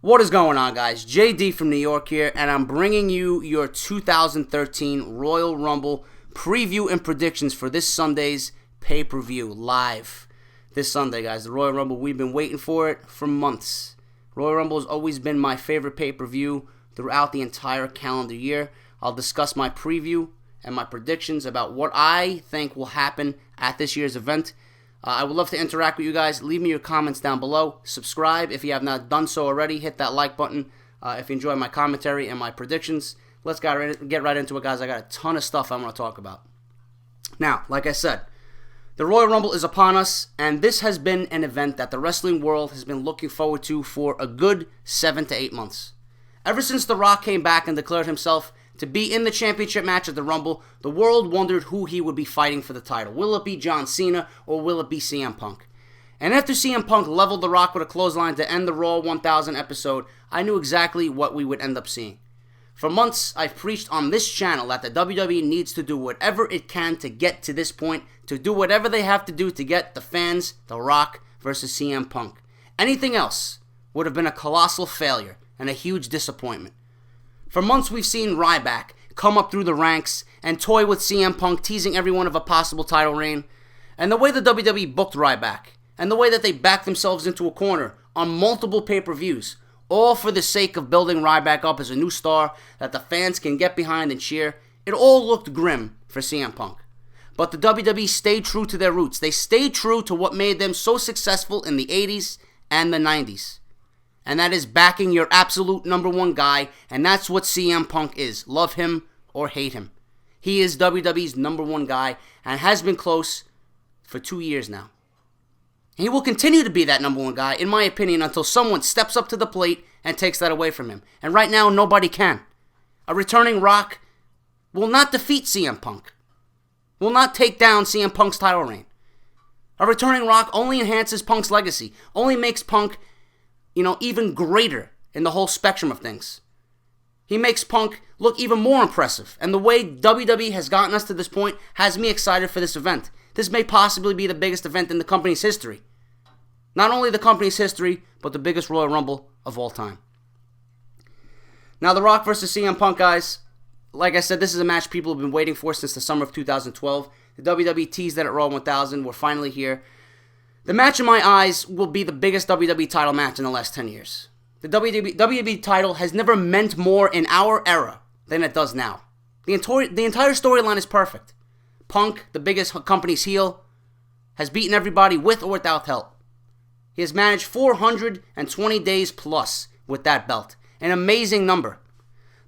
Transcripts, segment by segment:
What is going on, guys? JD from New York here, and I'm bringing you your 2013 Royal Rumble preview and predictions for this Sunday's pay-per-view live. This Sunday, guys, the Royal Rumble, we've been waiting for it for months. Royal Rumble has always been my favorite pay-per-view throughout the entire calendar year. I'll discuss my preview and my predictions about what I think will happen at this year's event. I would love to interact with you guys. Leave me your comments down below. Subscribe if you have not done so already. Hit that like button if you enjoy my commentary and my predictions. Let's get right into it, guys. I got a ton of stuff I want to talk about. Now, like I said, the Royal Rumble is upon us, and this has been an event that the wrestling world has been looking forward to for a good 7 to 8 months. Ever since The Rock came back and declared himself to be in the championship match at the Rumble, the world wondered who he would be fighting for the title. Will it be John Cena or will it be CM Punk? And after CM Punk leveled The Rock with a clothesline to end the Raw 1000 episode, I knew exactly what we would end up seeing. For months, I've preached on this channel that the WWE needs to do whatever it can to get to this point, to do whatever they have to do to get the fans The Rock versus CM Punk. Anything else would have been a colossal failure and a huge disappointment. For months, we've seen Ryback come up through the ranks and toy with CM Punk, teasing everyone of a possible title reign. And the way the WWE booked Ryback, and the way that they backed themselves into a corner on multiple pay-per-views, all for the sake of building Ryback up as a new star that the fans can get behind and cheer, it all looked grim for CM Punk. But the WWE stayed true to their roots. They stayed true to what made them so successful in the 80s and the 90s. And that is backing your absolute number one guy, and that's what CM Punk is. Love him or hate him. He is WWE's number one guy and has been close for 2 years now. He will continue to be that number one guy, in my opinion, until someone steps up to the plate and takes that away from him. And right now, nobody can. A returning Rock will not defeat CM Punk. Will not take down CM Punk's title reign. A returning Rock only enhances Punk's legacy. Only makes Punk even greater in the whole spectrum of things. He makes Punk look even more impressive. And the way WWE has gotten us to this point has me excited for this event. This may possibly be the biggest event in the company's history. Not only the company's history, but the biggest Royal Rumble of all time. Now, The Rock versus CM Punk, guys. Like I said, this is a match people have been waiting for since the summer of 2012. The WWE teased that at Raw 1000. We're finally here. The match in my eyes will be the biggest WWE title match in the last 10 years. The WWE title has never meant more in our era than it does now. The entire storyline is perfect. Punk, the biggest company's heel, has beaten everybody with or without help. He has managed 420 days plus with that belt. An amazing number.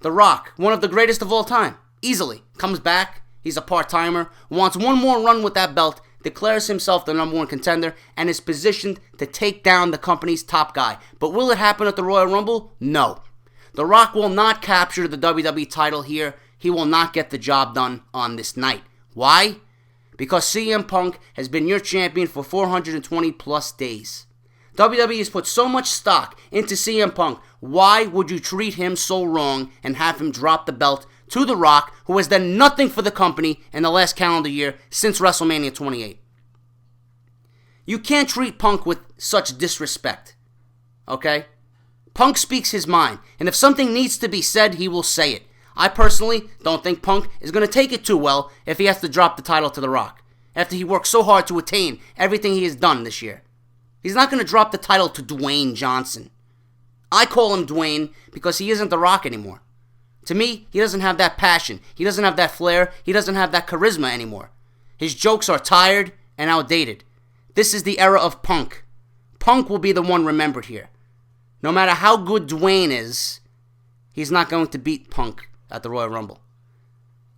The Rock, one of the greatest of all time, easily comes back. He's a part-timer, wants one more run with that belt, declares himself the number one contender, and is positioned to take down the company's top guy. But will it happen at the Royal Rumble? No. The Rock will not capture the WWE title here. He will not get the job done on this night. Why? Because CM Punk has been your champion for 420 plus days. WWE has put so much stock into CM Punk. Why would you treat him so wrong and have him drop the belt to The Rock, who has done nothing for the company in the last calendar year since WrestleMania 28? You can't treat Punk with such disrespect, okay? Punk speaks his mind, and if something needs to be said, he will say it. I personally don't think Punk is going to take it too well if he has to drop the title to The Rock, after he worked so hard to attain everything he has done this year. He's not going to drop the title to Dwayne Johnson. I call him Dwayne because he isn't The Rock anymore. To me, he doesn't have that passion. He doesn't have that flair. He doesn't have that charisma anymore. His jokes are tired and outdated. This is the era of Punk. Punk will be the one remembered here. No matter how good Dwayne is, he's not going to beat Punk at the Royal Rumble.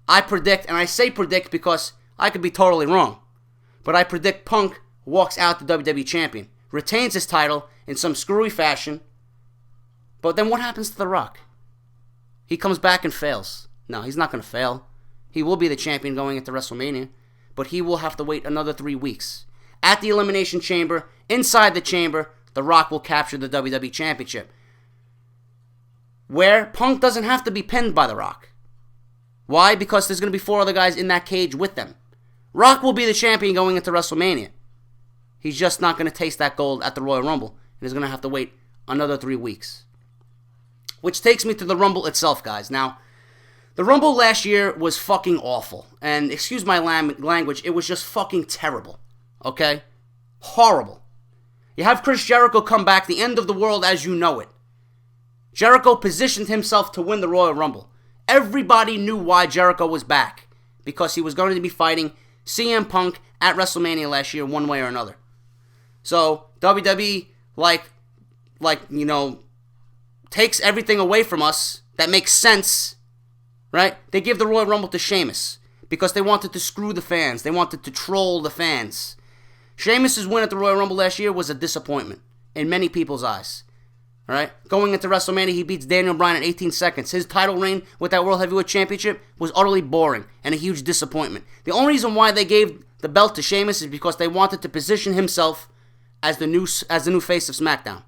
I predict, and I say predict because I could be totally wrong, but I predict Punk walks out the WWE Champion, retains his title in some screwy fashion, but then what happens to The Rock? He comes back and fails. No, he's not going to fail. He will be the champion going into WrestleMania, but he will have to wait another 3 weeks. At the Elimination Chamber, inside the chamber, The Rock will capture the WWE Championship, where Punk doesn't have to be pinned by The Rock. Why? Because there's going to be 4 other guys in that cage with them. Rock will be the champion going into WrestleMania. He's just not going to taste that gold at the Royal Rumble, and he's going to have to wait another 3 weeks. Which takes me to the Rumble itself, guys. Now, the Rumble last year was fucking awful. And excuse my language, it was just fucking terrible. Okay? Horrible. You have Chris Jericho come back, the end of the world as you know it. Jericho positioned himself to win the Royal Rumble. Everybody knew why Jericho was back. Because he was going to be fighting CM Punk at WrestleMania last year one way or another. So, WWE, takes everything away from us that makes sense, right? They give the Royal Rumble to Sheamus because they wanted to screw the fans. They wanted to troll the fans. Sheamus' win at the Royal Rumble last year was a disappointment in many people's eyes. All right? Going into WrestleMania, he beats Daniel Bryan in 18 seconds. His title reign with that World Heavyweight Championship was utterly boring and a huge disappointment. The only reason why they gave the belt to Sheamus is because they wanted to position himself as the new face of SmackDown.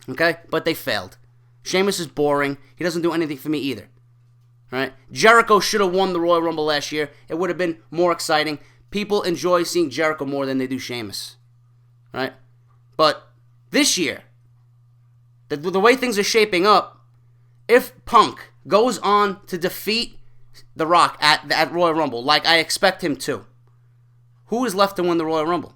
Okay? But they failed. Sheamus is boring. He doesn't do anything for me either. All right? Jericho should have won the Royal Rumble last year. It would have been more exciting. People enjoy seeing Jericho more than they do Sheamus. All right? But this year, the way things are shaping up, if Punk goes on to defeat The Rock at Royal Rumble, like I expect him to, who is left to win the Royal Rumble?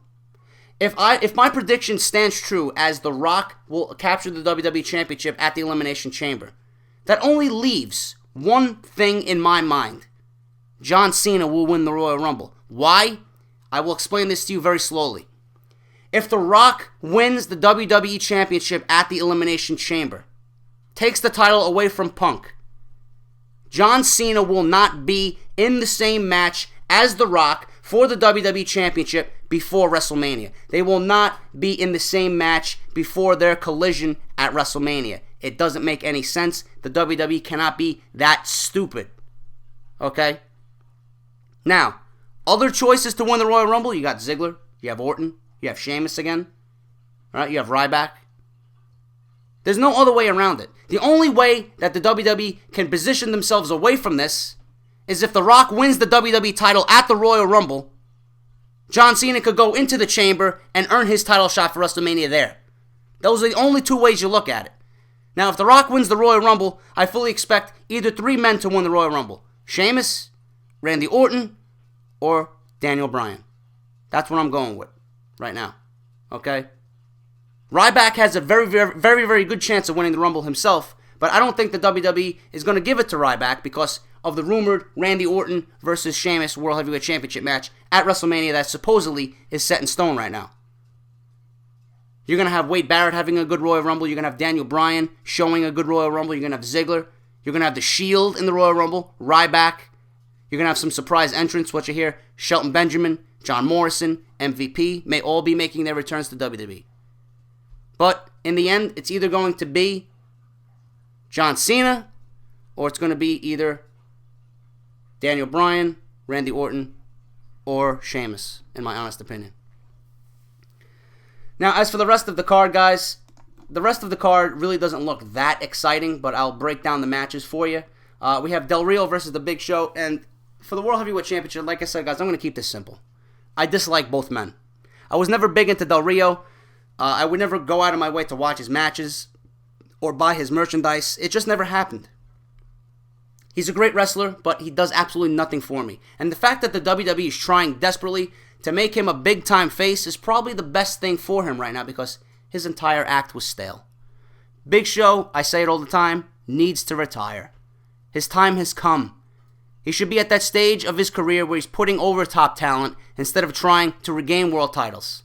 If my prediction stands true as The Rock will capture the WWE Championship at the Elimination Chamber, that only leaves one thing in my mind. John Cena will win the Royal Rumble. Why? I will explain this to you very slowly. If The Rock wins the WWE Championship at the Elimination Chamber, takes the title away from Punk, John Cena will not be in the same match as The Rock for the WWE Championship before WrestleMania. They will not be in the same match before their collision at WrestleMania. It doesn't make any sense. The WWE cannot be that stupid. Okay? Now, other choices to win the Royal Rumble, you got Ziggler, you have Orton, you have Sheamus again, right? You have Ryback. There's no other way around it. The only way that the WWE can position themselves away from this is if The Rock wins the WWE title at the Royal Rumble, John Cena could go into the chamber and earn his title shot for WrestleMania there. Those are the only two ways you look at it. Now, if The Rock wins the Royal Rumble, I fully expect either three men to win the Royal Rumble. Sheamus, Randy Orton, or Daniel Bryan. That's what I'm going with right now. Okay? Ryback has a very, very, very, very good chance of winning the Rumble himself, but I don't think the WWE is going to give it to Ryback because of the rumored Randy Orton versus Sheamus World Heavyweight Championship match at WrestleMania that supposedly is set in stone right now. You're going to have Wade Barrett having a good Royal Rumble. You're going to have Daniel Bryan showing a good Royal Rumble. You're going to have Ziggler. You're going to have The Shield in the Royal Rumble. Ryback. You're going to have some surprise entrants, what you hear. Shelton Benjamin, John Morrison, MVP may all be making their returns to WWE. But in the end, it's either going to be John Cena or it's going to be either Daniel Bryan, Randy Orton, or Sheamus, in my honest opinion. Now, as for the rest of the card, guys, the rest of the card really doesn't look that exciting, but I'll break down the matches for you. We have Del Rio versus The Big Show, and for the World Heavyweight Championship, like I said, guys, I'm going to keep this simple. I dislike both men. I was never big into Del Rio. I would never go out of my way to watch his matches or buy his merchandise. It just never happened. He's a great wrestler, but he does absolutely nothing for me. And the fact that the WWE is trying desperately to make him a big-time face is probably the best thing for him right now because his entire act was stale. Big Show, I say it all the time, needs to retire. His time has come. He should be at that stage of his career where he's putting over top talent instead of trying to regain world titles.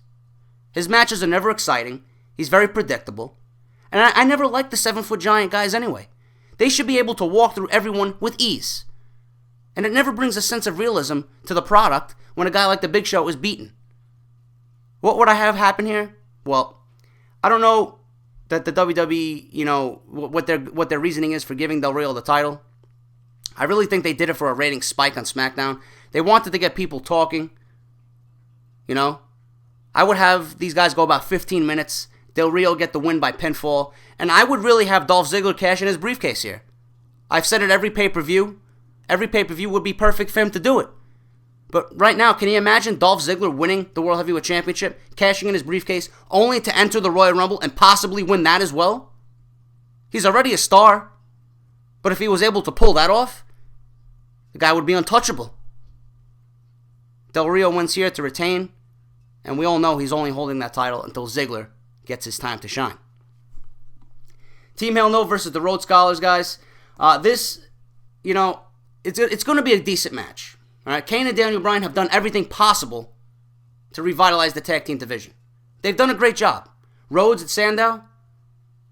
His matches are never exciting. He's very predictable. And I never liked the 7-foot giant guys anyway. They should be able to walk through everyone with ease. And it never brings a sense of realism to the product when a guy like The Big Show is beaten. What would I have happen here? Well, I don't know that the WWE, what their reasoning is for giving Del Rio the title. I really think they did it for a rating spike on SmackDown. They wanted to get people talking. I would have these guys go about 15 minutes. Del Rio get the win by pinfall. And I would really have Dolph Ziggler cash in his briefcase here. I've said it every pay-per-view. Every pay-per-view would be perfect for him to do it. But right now, can you imagine Dolph Ziggler winning the World Heavyweight Championship, cashing in his briefcase, only to enter the Royal Rumble and possibly win that as well? He's already a star. But if he was able to pull that off, the guy would be untouchable. Del Rio wins here to retain. And we all know he's only holding that title until Ziggler gets his time to shine. Team Hell No versus the Rhodes Scholars, guys. This, it's going to be a decent match. All right, Kane and Daniel Bryan have done everything possible to revitalize the tag team division. They've done a great job. Rhodes and Sandow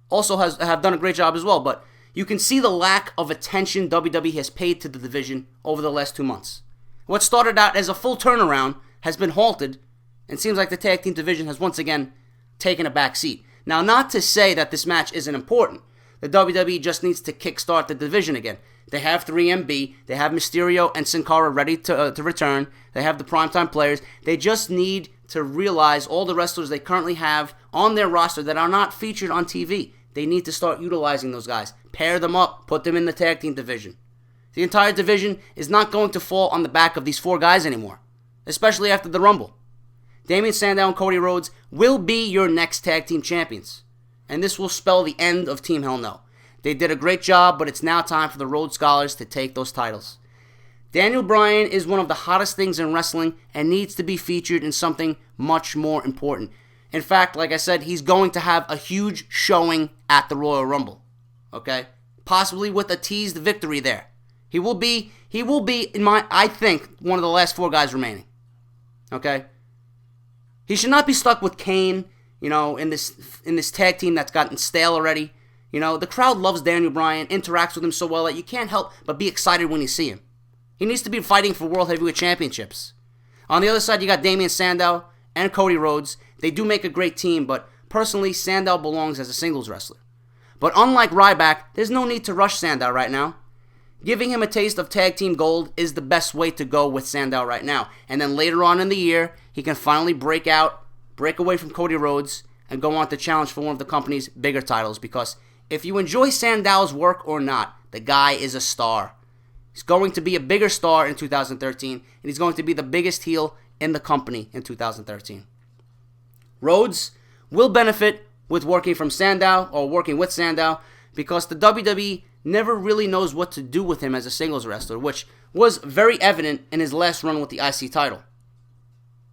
also have done a great job as well, but you can see the lack of attention WWE has paid to the division over the last 2 months. What started out as a full turnaround has been halted, and seems like the tag team division has once again taken a back seat. Now, not to say that this match isn't important. The WWE just needs to kickstart the division again. They have 3MB, they have Mysterio and Sin Cara ready to return, they have the primetime players. They just need to realize all the wrestlers they currently have on their roster that are not featured on TV. They need to start utilizing those guys. Pair them up, put them in the tag team division. The entire division is not going to fall on the back of these 4 guys anymore, especially after the Rumble. Damien Sandow and Cody Rhodes will be your next tag team champions. And this will spell the end of Team Hell No. They did a great job, but it's now time for the Rhodes Scholars to take those titles. Daniel Bryan is one of the hottest things in wrestling and needs to be featured in something much more important. In fact, like I said, he's going to have a huge showing at the Royal Rumble. Okay? Possibly with a teased victory there. He will be I think, one of the last 4 guys remaining. Okay? He should not be stuck with Kane, in this tag team that's gotten stale already. The crowd loves Daniel Bryan, interacts with him so well that you can't help but be excited when you see him. He needs to be fighting for World Heavyweight Championships. On the other side, you got Damien Sandow and Cody Rhodes. They do make a great team, but personally, Sandow belongs as a singles wrestler. But unlike Ryback, there's no need to rush Sandow right now. Giving him a taste of tag team gold is the best way to go with Sandow right now. And then later on in the year, he can finally break away from Cody Rhodes, and go on to challenge for one of the company's bigger titles. Because if you enjoy Sandow's work or not, the guy is a star. He's going to be a bigger star in 2013, and he's going to be the biggest heel in the company in 2013. Rhodes will benefit with working with Sandow, because the WWE never really knows what to do with him as a singles wrestler, which was very evident in his last run with the IC title.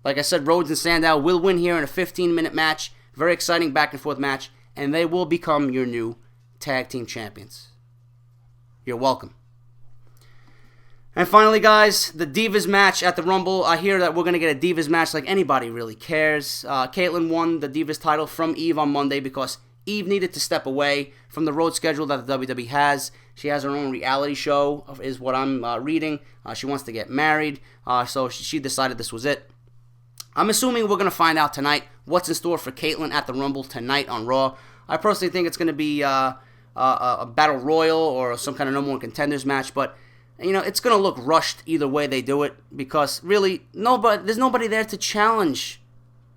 Like I said, Rhodes and Sandow will win here in a 15-minute match, very exciting back-and-forth match, and they will become your new tag team champions. You're welcome. And finally, guys, the Divas match at the Rumble. I hear that we're going to get a Divas match like anybody really cares. Caitlyn won the Divas title from Eve on Monday because Eve needed to step away from the road schedule that the WWE has. She has her own reality show, is what I'm reading. She wants to get married, so she decided this was it. I'm assuming we're going to find out tonight what's in store for Caitlyn at the Rumble tonight on Raw. I personally think it's going to be a Battle Royal or some kind of number one contenders match, but it's going to look rushed either way they do it, because really there's nobody there to challenge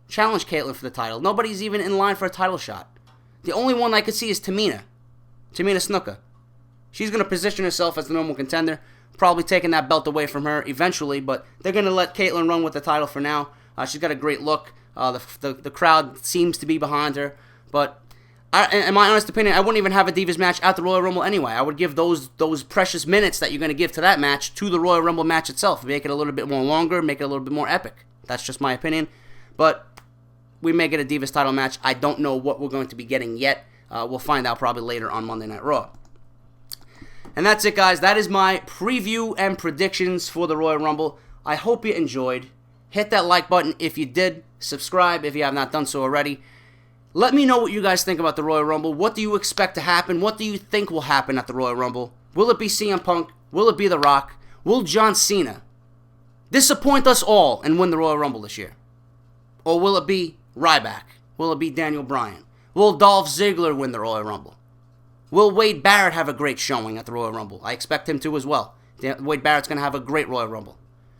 Caitlyn for the title. Nobody's even in line for a title shot. The only one I could see is Tamina Snuka. She's going to position herself as the number one contender, probably taking that belt away from her eventually, but they're going to let Caitlyn run with the title for now. She's got a great look. The crowd seems to be behind her, but in my honest opinion, I wouldn't even have a Divas match at the Royal Rumble anyway. I would give those precious minutes that you're going to give to that match to the Royal Rumble match itself. Make it a little bit more longer, make it a little bit more epic. That's just my opinion. But we may get a Divas title match. I don't know what we're going to be getting yet. We'll find out probably later on Monday Night Raw. And that's it, guys. That is my preview and predictions for the Royal Rumble. I hope you enjoyed. Hit that like button if you did. Subscribe if you have not done so already. Let me know what you guys think about the Royal Rumble. What do you expect to happen? What do you think will happen at the Royal Rumble? Will it be CM Punk? Will it be The Rock? Will John Cena disappoint us all and win the Royal Rumble this year? Or will it be Ryback? Will it be Daniel Bryan? Will Dolph Ziggler win the Royal Rumble? Will Wade Barrett have a great showing at the Royal Rumble? I expect him to as well. Wade Barrett's going to have a great Royal Rumble.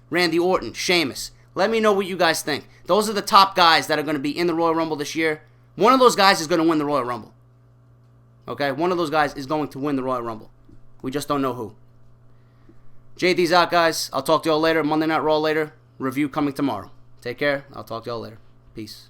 Randy Orton, Sheamus. Let me know what you guys think. Those are the top guys that are going to be in the Royal Rumble this year. One of those guys is going to win the Royal Rumble. Okay? One of those guys is going to win the Royal Rumble. We just don't know who. JD's out, guys. I'll talk to y'all later. Monday Night Raw later. Review coming tomorrow. Take care. I'll talk to y'all later. Peace.